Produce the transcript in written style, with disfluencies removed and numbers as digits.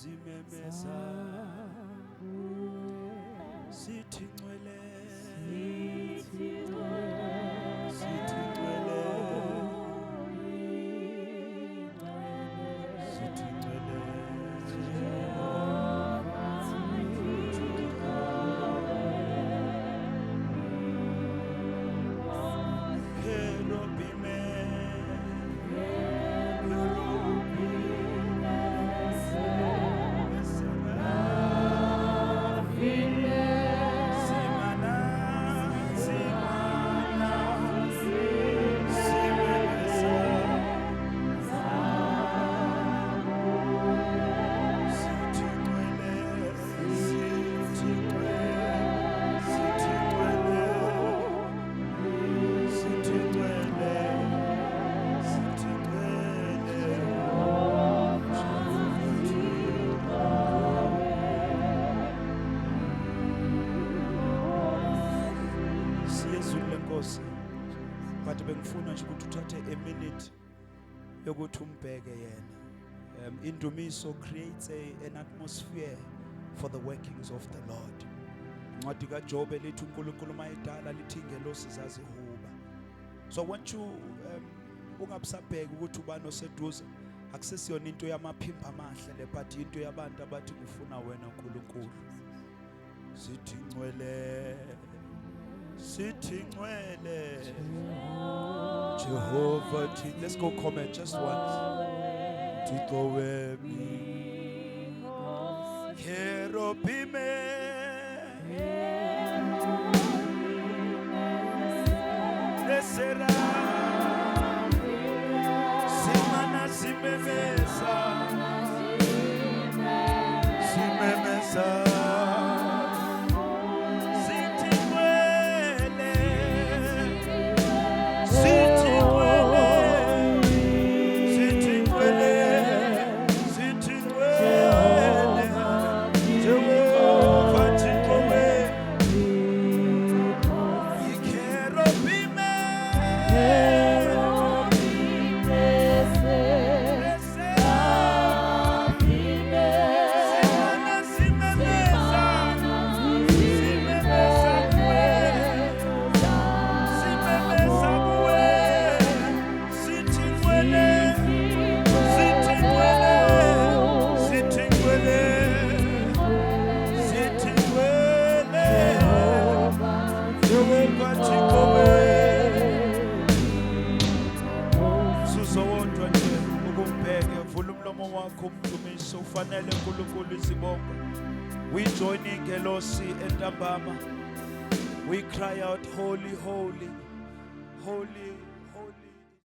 simemeza sithi ngcwele sithi ngcwele sithi ngcwele but bengifuna nje ukuthi uthathe a minute yokuthi umbheke yena. Indumiso creates an atmosphere for the workings of the Lord. Incwadi kaJobe lithi uNkulunkulu mayedala lithi ingelosi zazihuba. So I want you ungabusabheki ukuthi ubani oseduze akusesiyona into yamaphimba amahle le but into yabantu abathi ngifuna wena uNkulunkulu. Sithi ngcwele sithi ngcwele Jehovah. Let's go comment just once. Tito wemi Kerubime Nesera Simana simemeza Simemeza we joining Ngelosi and Ntambama. We cry out, holy, holy, holy.